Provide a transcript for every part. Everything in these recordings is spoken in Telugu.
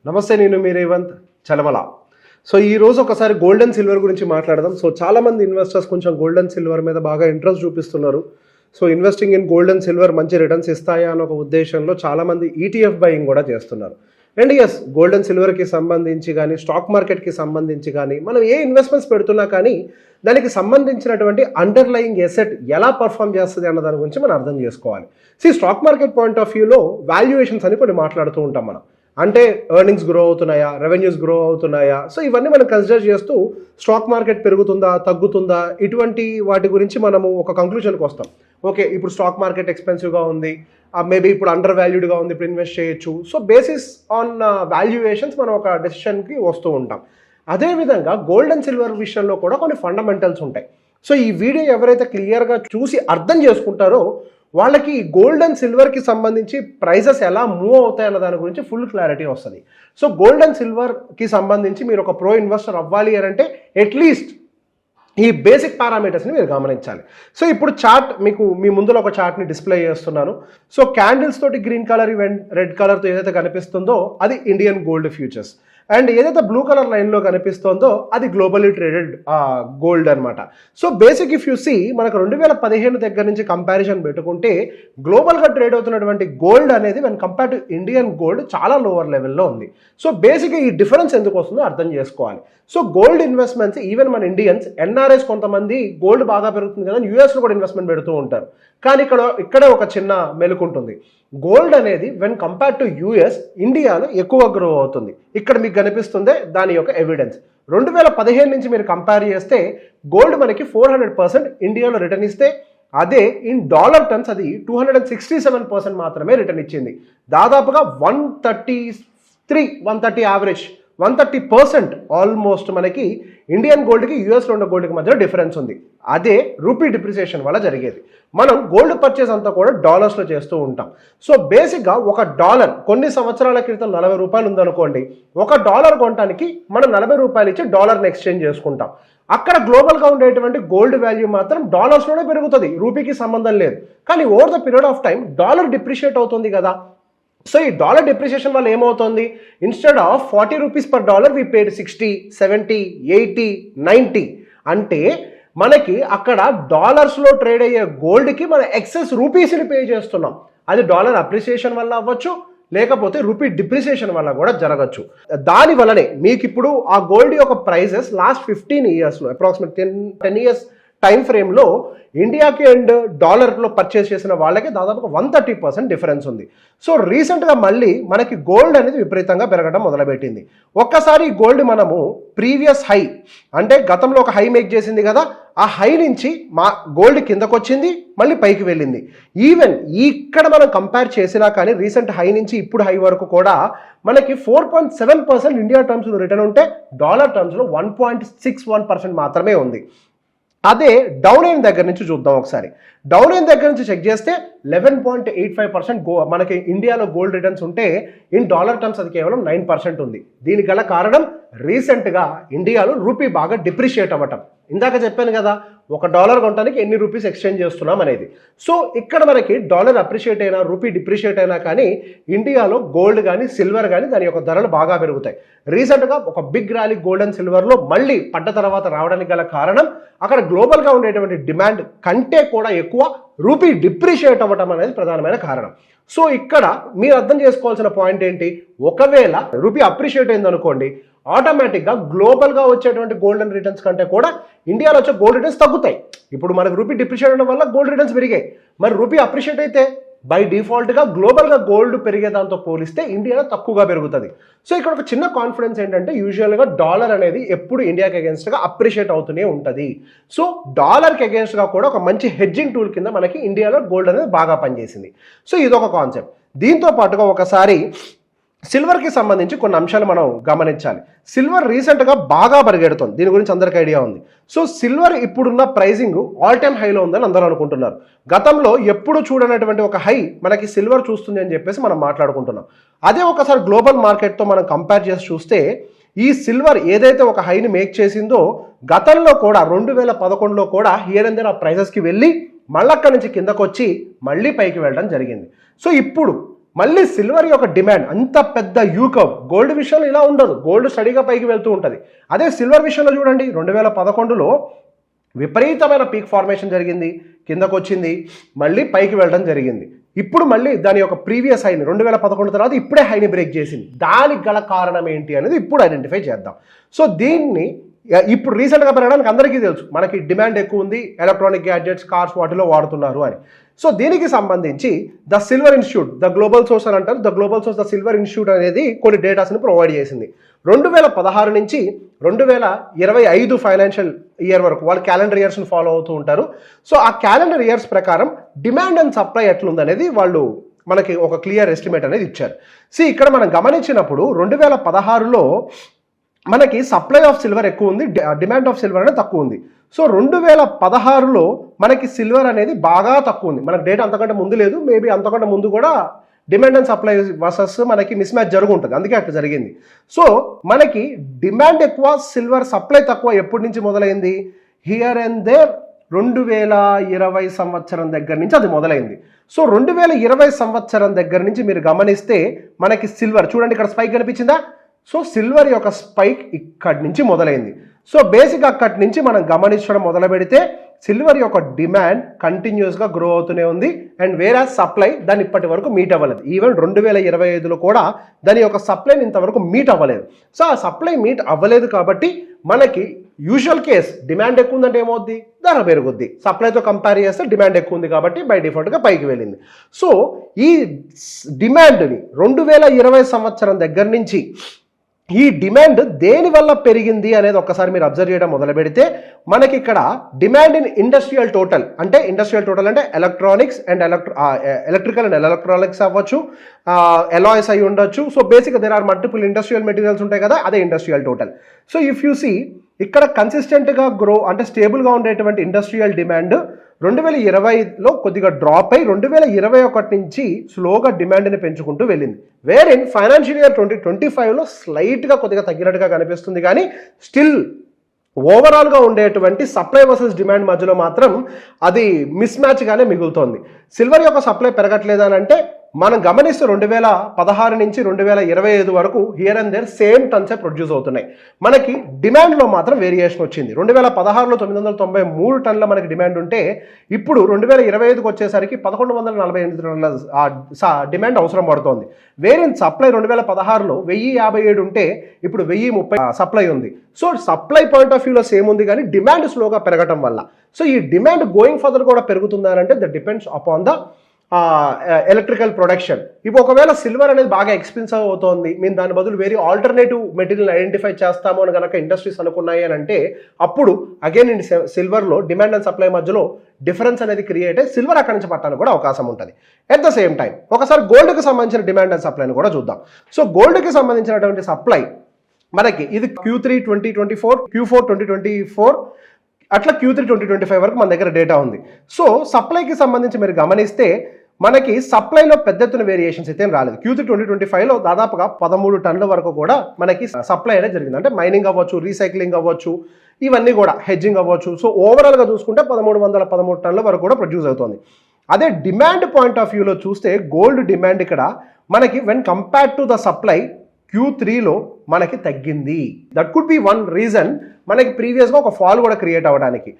నమస్తే, నేను మీ రేవంత్ చలమల. సో ఈ రోజు ఒకసారి గోల్డ్ అండ్ సిల్వర్ గురించి మాట్లాడదాం. సో చాలామంది ఇన్వెస్టర్స్ కొంచెం గోల్డ్ అండ్ సిల్వర్ మీద బాగా ఇంట్రెస్ట్ చూపిస్తున్నారు. So investing in gold and silver మంచి రిటర్న్స్ ఇస్తాయా అని ఒక ఉద్దేశంలో చాలామంది ఈటీఎఫ్ బయింగ్ కూడా చేస్తున్నారు. అండ్ ఎస్, గోల్డ్ అండ్ సిల్వర్కి సంబంధించి కానీ స్టాక్ మార్కెట్కి సంబంధించి కానీ మనం ఏ ఇన్వెస్ట్మెంట్స్ పెడుతున్నా కానీ దానికి సంబంధించినటువంటి అండర్లయింగ్ ఎసెట్ ఎలా పర్ఫామ్ చేస్తుంది అన్న దాని గురించి మనం అర్థం చేసుకోవాలి. స్టాక్ మార్కెట్ పాయింట్ ఆఫ్ వ్యూలో వాల్యుయేషన్స్ అని కొన్ని మాట్లాడుతూ ఉంటాం మనం. అంటే ఎర్నింగ్స్ గ్రో అవుతున్నాయా, రెవెన్యూస్ గ్రో అవుతున్నాయా, సో ఇవన్నీ మనం కన్సిడర్ చేస్తూ స్టాక్ మార్కెట్ పెరుగుతుందా తగ్గుతుందా ఇటువంటి వాటి గురించి మనము ఒక కంక్లూషన్కి వస్తాం. ఓకే, ఇప్పుడు స్టాక్ మార్కెట్ ఎక్స్పెన్సివ్గా ఉంది, మేబీ ఇప్పుడు అండర్ వాల్యూడ్గా ఉంది, ఇప్పుడు ఇన్వెస్ట్ చేయొచ్చు. సో బేసిస్ ఆన్ వాల్యుయేషన్స్ మనం ఒక డెసిషన్కి వస్తూ ఉంటాం. అదేవిధంగా గోల్డ్ అండ్ సిల్వర్ విషయంలో కూడా కొన్ని ఫండమెంటల్స్ ఉంటాయి. సో ఈ వీడియో ఎవరైతే క్లియర్గా చూసి అర్థం చేసుకుంటారో వాళ్ళకి గోల్డ్ అండ్ సిల్వర్కి సంబంధించి ప్రైజెస్ ఎలా మూవ్ అవుతాయి అన్న దాని గురించి ఫుల్ క్లారిటీ వస్తుంది. సో గోల్డ్ అండ్ సిల్వర్కి సంబంధించి మీరు ఒక ప్రో ఇన్వెస్టర్ అవ్వాలి అని అంటే అట్లీస్ట్ ఈ బేసిక్ పారామీటర్స్ని మీరు గమనించాలి. సో ఇప్పుడు చార్ట్ మీ ముందులో ఒక చార్ట్ని డిస్ప్లే చేస్తున్నాను. సో క్యాండిల్స్ తోటి గ్రీన్ కలర్ రెడ్ కలర్తో ఏదైతే కనిపిస్తుందో అది ఇండియన్ గోల్డ్ ఫ్యూచర్స్, అండ్ ఏదైతే బ్లూ కలర్ లైన్లో కనిపిస్తుందో అది గ్లోబలీ ట్రేడెడ్ గోల్డ్ అనమాట. So basic if you see మనకు 2015 దగ్గర నుంచి కంపారిజన్ పెట్టుకుంటే గ్లోబల్గా ట్రేడ్ అవుతున్నటువంటి గోల్డ్ అనేది when compare to Indian gold చాలా లోవర్ లెవెల్లో ఉంది. సో బేసిక్గా ఈ డిఫరెన్స్ ఎందుకు వస్తుందో అర్థం చేసుకోవాలి. సో గోల్డ్ ఇన్వెస్ట్మెంట్స్ ఈవెన్ మన ఇండియన్స్ ఎన్ఆర్ఎస్ కొంతమంది గోల్డ్ బాగా పెరుగుతుంది కదా యూఎస్లో కూడా ఇన్వెస్ట్మెంట్ పెడుతూ ఉంటారు. కానీ ఇక్కడే ఒక చిన్న మెలుకు ఉంటుంది. గోల్డ్ అనేది వెన్ కంపేర్ టు యూఎస్ ఇండియాలో ఎక్కువ గ్రో అవుతుంది. ఇక్కడ మీకు కనిపిస్తుందే దాని యొక్క ఎవిడెన్స్. 2015 నుంచి మీరు కంపేర్ చేస్తే గోల్డ్ మనకి 400% ఇండియాలో రిటర్న్ ఇస్తే, అదే ఇన్ డాలర్ టర్మ్స్ అది 267% మాత్రమే రిటర్న్ ఇచ్చింది. దాదాపుగా 130 యావరేజ్ 130% ఆల్మోస్ట్ మనకి ఇండియన్ గోల్డ్కి యూఎస్లో ఉన్న గోల్డ్కి మధ్య డిఫరెన్స్ ఉంది. అదే రూపీ డిప్రిసియేషన్ వల్ల జరిగేది. మనం గోల్డ్ పర్చేస్ అంతా కూడా డాలర్స్లో చేస్తూ ఉంటాం. సో బేసిక్గా ఒక డాలర్ కొన్ని సంవత్సరాల క్రితం 40 రూపాయలు ఉందనుకోండి, ఒక డాలర్ కొనడానికి మనం 40 రూపాయలు ఇచ్చి డాలర్ని ఎక్స్చేంజ్ చేసుకుంటాం. అక్కడ గ్లోబల్గా ఉండేటువంటి గోల్డ్ వాల్యూ మాత్రం డాలర్స్లోనే పెరుగుతుంది, రూపీకి సంబంధం లేదు. కానీ over the period of time dollar depreciate అవుతుంది కదా. సో ఈ డాలర్ డిప్రిసియేషన్ వల్ల ఏమవుతుంది, instead of 40 rupees per dollar we paid 60, 70, 80, 90. అంటే మనకి అక్కడ డాలర్స్లో ట్రేడ్ అయ్యే గోల్డ్కి మన ఎక్సెస్ రూపీస్ని పే చేస్తున్నాం. అది డాలర్ అప్రిసియేషన్ వల్ల అవ్వచ్చు, లేకపోతే రూపీ డిప్రిసియేషన్ వల్ల కూడా జరగచ్చు. దాని వల్లనే మీకు ఇప్పుడు ఆ గోల్డ్ యొక్క ప్రైజెస్ లాస్ట్ 15 ఇయర్స్లో అప్రాక్సిమేట్ 10 ఇయర్స్ టైం ఫ్రేమ్లో ఇండియాకి అండ్ డాలర్లో పర్చేస్ చేసిన వాళ్ళకి దాదాపుగా 130% డిఫరెన్స్ ఉంది. సో రీసెంట్గా మళ్ళీ మనకి గోల్డ్ అనేది విపరీతంగా పెరగడం మొదలుపెట్టింది. ఒక్కసారి గోల్డ్ మనము ప్రీవియస్ హై అంటే గతంలో ఒక హై మేక్ చేసింది కదా, ఆ హై నుంచి మా గోల్డ్ కిందకు వచ్చింది, మళ్ళీ పైకి వెళ్ళింది. ఈవెన్ ఇక్కడ మనం కంపేర్ చేసినా కానీ రీసెంట్ హై నుంచి ఇప్పుడు హై వరకు కూడా మనకి 4.7% ఇండియా టర్మ్స్లో రిటర్న్ ఉంటే డాలర్ టర్మ్స్లో 1.61% మాత్రమే ఉంది. అదే డౌన్ అయిన దగ్గర నుంచి చూద్దాం ఒకసారి. డౌన్ అయిన దగ్గర నుంచి చెక్ చేస్తే 11.85% మనకి ఇండియాలో గోల్డ్ రిటర్న్స్ ఉంటే ఇన్ డాలర్ టర్మ్స్ అది కేవలం 9% ఉంది. దీనికి గల కారణం రీసెంట్గా ఇండియాలో రూపీ బాగా డిప్రిషియేట్ అవ్వటం. ఇందాక చెప్పాను కదా, ఒక డాలర్ కొనడానికి ఎన్ని రూపీస్ ఎక్స్చేంజ్ చేస్తున్నాం అనేది. సో ఇక్కడ మనకి డాలర్ అప్రిషియేట్ అయినా రూపీ డిప్రిషియేట్ అయినా కానీ ఇండియాలో గోల్డ్ కానీ సిల్వర్ కానీ దాని యొక్క ధరలు బాగా పెరుగుతాయి. రీసెంట్గా ఒక బిగ్ ర్యాలీ గోల్డ్ అండ్ సిల్వర్లో మళ్ళీ పడ్డ తర్వాత రావడానికి గల కారణం అక్కడ గ్లోబల్గా ఉండేటువంటి డిమాండ్ కంటే కూడా ఎక్కువ రూపీ డిప్రిషియేట్ అవ్వటం అనేది ప్రధానమైన కారణం. సో ఇక్కడ మీరు అర్థం చేసుకోవాల్సిన పాయింట్ ఏంటి, ఒకవేళ రూపీ అప్రిషియేట్ అయింది అనుకోండి, ఆటోమేటిక్గా గ్లోబల్గా వచ్చేటువంటి గోల్డెన్ రిటర్న్స్ కంటే కూడా ఇండియాలో వచ్చే గోల్డ్ రిటర్న్స్ తగ్గుతాయి. ఇప్పుడు మనకు రూపీ డిప్రిషియేట్ అవడం వల్ల గోల్డ్ రిటర్న్స్ పెరిగాయి. మరి రూపీ అప్రిషియేట్ అయితే బై డిఫాల్ట్గా గ్లోబల్గా గోల్డ్ పెరిగే దాంతో పోలిస్తే ఇండియాలో తక్కువగా పెరుగుతుంది. సో ఇక్కడ ఒక చిన్న కాన్ఫిడెన్స్ ఏంటంటే యూజువల్గా డాలర్ అనేది ఎప్పుడు ఇండియాకి అగేన్స్ట్గా అప్రిషియేట్ అవుతూనే ఉంటుంది. సో డాలర్కి అగేన్స్ట్గా కూడా ఒక మంచి హెడ్జింగ్ టూల్ కింద మనకి ఇండియాలో గోల్డ్ అనేది బాగా పనిచేసింది. సో ఇదొక కాన్సెప్ట్. దీంతో పాటుగా ఒకసారి సిల్వర్కి సంబంధించి కొన్ని అంశాలు మనం గమనించాలి. సిల్వర్ రీసెంట్గా బాగా పరిగెడుతుంది, దీని గురించి అందరికీ ఐడియా ఉంది. సో సిల్వర్ ఇప్పుడున్న ప్రైజింగ్ ఆల్ టైమ్ హైలో ఉందని అందరూ అనుకుంటున్నారు. గతంలో ఎప్పుడు చూడనటువంటి ఒక హై మనకి సిల్వర్ చూస్తుంది అని చెప్పేసి మనం మాట్లాడుకుంటున్నాం. అదే ఒకసారి గ్లోబల్ మార్కెట్తో మనం కంపేర్ చేసి చూస్తే ఈ సిల్వర్ ఏదైతే ఒక హైని మేక్ చేసిందో గతంలో కూడా 2011లో కూడా హియర్ అండ్ దేర్ ఆ ప్రైజెస్కి వెళ్ళి మళ్ళీ అక్కడి నుంచి కిందకు వచ్చి మళ్ళీ పైకి వెళ్ళడం జరిగింది. సో ఇప్పుడు మళ్ళీ సిల్వర్ యొక్క డిమాండ్ అంత పెద్ద యూకవ్, గోల్డ్ విషయంలో ఇలా ఉండదు, గోల్డ్ స్టడీగా పైకి వెళ్తూ ఉంటుంది. అదే సిల్వర్ విషయంలో చూడండి, 2011లో విపరీతమైన పీక్ ఫార్మేషన్ జరిగింది, కిందకు వచ్చింది, మళ్ళీ పైకి వెళ్ళడం జరిగింది. ఇప్పుడు మళ్ళీ దాని యొక్క ప్రీవియస్ హైని 2011 తర్వాత ఇప్పుడే హైని బ్రేక్ చేసింది. దానికి గల కారణం ఏంటి అనేది ఇప్పుడు ఐడెంటిఫై చేద్దాం. సో దీన్ని ఇప్పుడు రీసెంట్గా పెరగడానికి అందరికీ తెలుసు, మనకి డిమాండ్ ఎక్కువ ఉంది, ఎలక్ట్రానిక్ గ్యాడ్జెట్స్, కార్స్ వాటిలో వాడుతున్నారు అని. సో దీనికి సంబంధించి the silver institute, the global source అని అంటారు, the global source the silver institute అనేది కొన్ని డేటాస్ని ప్రొవైడ్ చేసింది. 2016 నుంచి 2025 ఫైనాన్షియల్ ఇయర్ వరకు వాళ్ళు క్యాలెండర్ ఇయర్స్ని ఫాలో అవుతూ ఉంటారు. సో ఆ క్యాలెండర్ ఇయర్స్ ప్రకారం డిమాండ్ అండ్ సప్లై ఎట్లుందనేది వాళ్ళు మనకి ఒక క్లియర్ ఎస్టిమేట్ అనేది ఇచ్చారు. ఇక్కడ మనం గమనించినప్పుడు 2016లో మనకి సప్లై ఆఫ్ సిల్వర్ ఎక్కువ ఉంది, డిమాండ్ ఆఫ్ సిల్వర్ అనేది తక్కువ ఉంది. సో 2016లో మనకి సిల్వర్ అనేది బాగా తక్కువ ఉంది. మనకి డేటా అంతకంటే ముందు లేదు, మేబీ అంతకంటే ముందు కూడా డిమాండ్ అండ్ సప్లై వర్సెస్ మనకి మిస్ మ్యాచ్ జరుగుంటుంది, అందుకే అట్లా జరిగింది. సో మనకి డిమాండ్ ఎక్కువ, సిల్వర్ సప్లై తక్కువ ఎప్పటి నుంచి మొదలైంది? హియర్ అండ్ దేర్ 2020 సంవత్సరం దగ్గర నుంచి అది మొదలైంది. సో 2020 సంవత్సరం దగ్గర నుంచి మీరు గమనిస్తే మనకి సిల్వర్ చూడండి, ఇక్కడ స్పైక్ కనిపించిందా? సో సిల్వర్ యొక్క స్పైక్ ఇక్కడి నుంచి మొదలైంది. సో బేసిక్ అక్కడి నుంచి మనం గమనించడం మొదలు పెడితే సిల్వర్ యొక్క డిమాండ్ కంటిన్యూస్గా గ్రో అవుతూనే ఉంది, అండ్ వేరే సప్లై దాన్ని ఇప్పటి వరకు మీట్ అవ్వలేదు. ఈవెన్ 2025లో కూడా దాని యొక్క సప్లైని ఇంతవరకు మీట్ అవ్వలేదు. సో ఆ సప్లై మీట్ అవ్వలేదు కాబట్టి మనకి యూజువల్ కేస్ డిమాండ్ ఎక్కువ ఉందంటే ఏమవుద్ది? ధర పెరుగుద్ది. సప్లైతో కంపేర్ చేస్తే డిమాండ్ ఎక్కువ ఉంది కాబట్టి బై డిఫాల్ట్గా పైకి వెళ్ళింది. సో ఈ డిమాండ్ని 2020 సంవత్సరం దగ్గర నుంచి ఈ డిమాండ్ దేని వల్ల పెరిగింది అనేది ఒక్కసారి మీరు అబ్జర్వ్ చేయడం మొదలు పెడితే మనకి ఇక్కడ డిమాండ్ ఇన్ ఇండస్ట్రియల్ టోటల్ అంటే electronics and electrical and electronics అవ్వచ్చు, ఎలాయ్స్ అయి ఉండొచ్చు. సో బేసిక్గా there are multiple industrial materials ఉంటాయి కదా, అదే industrial total. So if you see ఇక్కడ కన్సిస్టెంట్గా గ్రో అంటే స్టేబుల్గా ఉండేటువంటి ఇండస్ట్రియల్ డిమాండ్ 2020లో కొద్దిగా డ్రాప్ అయి 2021 నుంచి స్లోగా డిమాండ్ని పెంచుకుంటూ వెళ్ళింది. వేర్ ఇన్ ఫైనాన్షియల్ ఇయర్ 2025లో స్లైట్గా కొద్దిగా తగ్గినట్టుగా కనిపిస్తుంది, కానీ స్టిల్ ఓవరాల్గా ఉండేటువంటి సప్లై వర్సెస్ డిమాండ్ మధ్యలో మాత్రం అది మిస్ మ్యాచ్గానే మిగులుతోంది. సిల్వర్ యొక్క సప్లై పెరగట్లేదని అంటే మనం గమనిస్తే 2016 నుంచి 2025 వరకు హియర్ అండ్ దేర్ సేమ్ టన్సే ప్రొడ్యూస్ అవుతున్నాయి. మనకి డిమాండ్లో మాత్రం వేరియేషన్ వచ్చింది. 2016లో 993 టన్నుల మనకి డిమాండ్ ఉంటే ఇప్పుడు 2025కి వచ్చేసరికి 1148 టన్నుల డిమాండ్ అవసరం పడుతోంది. వేరిన్ సప్లై 2016లో 1057 ఉంటే ఇప్పుడు 1030 సప్లై ఉంది. సో సప్లై పాయింట్ ఆఫ్ వ్యూలో సేమ్ ఉంది, కానీ డిమాండ్ స్లోగా పెరగటం వల్ల సో ఈ డిమాండ్ గోయింగ్ ఫర్దర్ కూడా పెరుగుతుందా అంటే that depends upon the electrical production. ఇప్పుడు ఒకవేళ సిల్వర్ అనేది బాగా ఎక్స్పెన్సివ్ అవుతోంది, మేము దాని బదులు వేరే ఆల్టర్నేటివ్ మెటీరియల్ ఐడెంటిఫై చేస్తాము అని కనుక ఇండస్ట్రీస్ అనుకున్నాయి అని అంటే అప్పుడు అగైన్ ఇన్ సిల్వర్లో డిమాండ్ అండ్ సప్లై మధ్యలో డిఫరెన్స్ అనేది క్రియేట్ అయ్యి సిల్వర్ అక్కడి నుంచి పట్టడానికి కూడా అవకాశం ఉంటుంది. అట్ ద సేమ్ టైం ఒకసారి గోల్డ్కి సంబంధించిన డిమాండ్ అండ్ సప్లైని కూడా చూద్దాం. సో గోల్డ్కి సంబంధించినటువంటి సప్లై మనకి ఇది Q3 2024, Q4 2024 అట్లా Q3 2025 వరకు మన దగ్గర డేటా ఉంది. సో సప్లైకి సంబంధించి మీరు గమనిస్తే మనకి సప్లైలో పెద్ద ఎత్తున వేరియేషన్స్ అయితే రాలేదు. Q3 2025లో దాదాపుగా 13 టన్నుల వరకు కూడా మనకి సప్లై అనేది జరిగింది. అంటే మైనింగ్ అవ్వచ్చు, రీసైక్లింగ్ అవ్వచ్చు, ఇవన్నీ కూడా హెడ్జింగ్ అవ్వచ్చు. సో ఓవరాల్గా చూసుకుంటే 1313 టన్నుల వరకు కూడా ప్రొడ్యూస్ అవుతుంది. అదే డిమాండ్ పాయింట్ ఆఫ్ వ్యూలో చూస్తే గోల్డ్ డిమాండ్ ఇక్కడ మనకి when compared to the supply Q3లో మనకి తగ్గింది. That could be one reason మనకి ప్రీవియస్గా ఒక ఫాల్ కూడా క్రియేట్ అవ్వడానికి.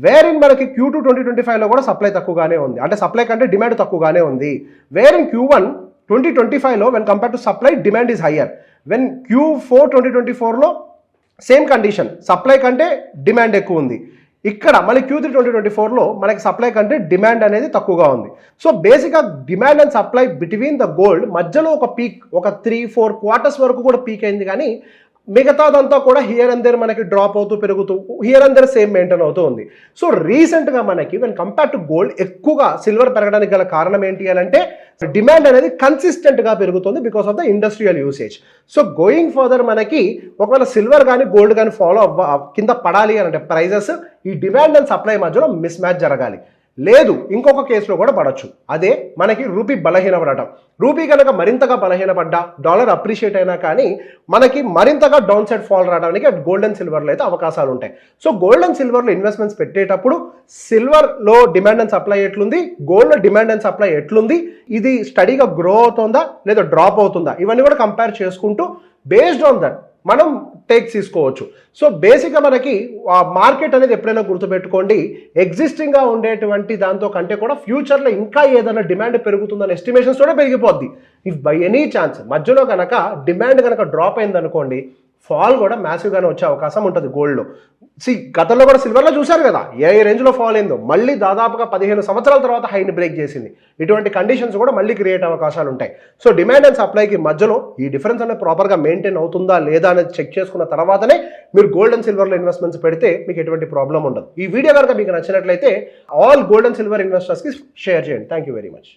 వేర్ ఇన్ మనకి Q2 2025లో కూడా సప్లై తక్కువగానే ఉంది, అంటే సప్లై కంటే డిమాండ్ తక్కువగానే ఉంది. వేర్ ఇన్ Q1 2025లో when compare to supply demand is higher. When Q4 2024లో సేమ్ కండిషన్, సప్లై కంటే డిమాండ్ ఎక్కువ ఉంది. ఇక్కడ మళ్ళీ Q3 2024లో మనకి సప్లై కంటే డిమాండ్ అనేది తక్కువగా ఉంది. సో బేసిక్గా demand and supply between the gold మధ్యలో ఒక పీక్, ఒక 3-4 క్వార్టర్స్ వరకు కూడా పీక్ అయింది, కానీ మిగతాదంతా కూడా హియర్ అండ్ దేర్ మనకి డ్రాప్ అవుతూ పెరుగుతూ here and there same maintain అవుతూ ఉంది. సో రీసెంట్గా మనకి వెన్ కంపేర్ టు గోల్డ్ ఎక్కువగా సిల్వర్ పెరగడానికి గల కారణం ఏంటి అని అంటే డిమాండ్ అనేది కన్సిస్టెంట్గా పెరుగుతుంది because of the industrial usage. So going further మనకి ఒకవేళ సిల్వర్ కానీ గోల్డ్ కానీ ఫాలో కింద పడాలి అని అంటే ప్రైజెస్ ఈ డిమాండ్ అండ్ సప్లై మధ్యలో మిస్ మ్యాచ్ జరగాలి. లేదు ఇంకొక కేసులో కూడా పడవచ్చు. అదే మనకి రూపీ బలహీనపడటం. రూపీ కనుక మరింతగా బలహీనపడ్డా, డాలర్ అప్రిషియేట్ అయినా కానీ మనకి మరింతగా డౌన్ సైడ్ ఫాల్ రావడానికి గోల్డ్ అండ్ సిల్వర్లో అయితే అవకాశాలు ఉంటాయి. సో గోల్డ్ అండ్ సిల్వర్లో ఇన్వెస్ట్మెంట్స్ పెట్టేటప్పుడు సిల్వర్లో డిమాండ్ అండ్ సప్లై ఎట్లుంది, గోల్డ్లో డిమాండ్ అండ్ సప్లై ఎట్లుంది, ఇది స్టడీగా గ్రో అవుతుందా లేదా డ్రాప్ అవుతుందా, ఇవన్నీ కూడా కంపేర్ చేసుకుంటూ బేస్డ్ ఆన్ దట్ మనం టేక్స్ తీసుకోవచ్చు. సో బేసిక్గా మనకి ఆ మార్కెట్ అనేది ఎప్పుడైనా గుర్తుపెట్టుకోండి, ఎగ్జిస్టింగ్గా ఉండేటువంటి దాంతో కంటే కూడా ఫ్యూచర్లో ఇంకా ఏదైనా డిమాండ్ పెరుగుతుందని ఎస్టిమేషన్స్ కూడా పెరిగిపోద్ది. ఇఫ్ బై ఎనీ ఛాన్స్ మధ్యలో కనుక డిమాండ్ కనుక డ్రాప్ అయింది అనుకోండి, ఫాల్ కూడా మ్యాసివ్గానే వచ్చే అవకాశం ఉంటుంది గోల్డ్లో. గతంలో కూడా సిల్వర్లో చూశారు కదా ఏ రేంజ్లో ఫాల్ అయిందో, మళ్ళీ దాదాపుగా 15 సంవత్సరాల తర్వాత హైని బ్రేక్ చేసింది. ఇటువంటి కండిషన్స్ కూడా మళ్ళీ క్రియేట్ అవకాశాలు ఉంటాయి. సో డిమాండ్ అండ్ సప్లైకి మధ్యలో ఈ డిఫరెన్స్ అనేది ప్రాపర్గా మెయింటైన్ అవుతుందా లేదా అనేది చెక్ చేసుకున్న తర్వాతనే మీరు గోల్డ్ అండ్ సిల్వర్లో ఇన్వెస్ట్మెంట్స్ పెడితే మీకు ఎటువంటి ప్రాబ్లం ఉండదు. ఈ వీడియో కనుక మీకు నచ్చినట్లయితే ఆల్ గోల్డ్ అండ్ సిల్వర్ ఇన్వెస్టర్స్కి షేర్ చేయండి. Thank you very much.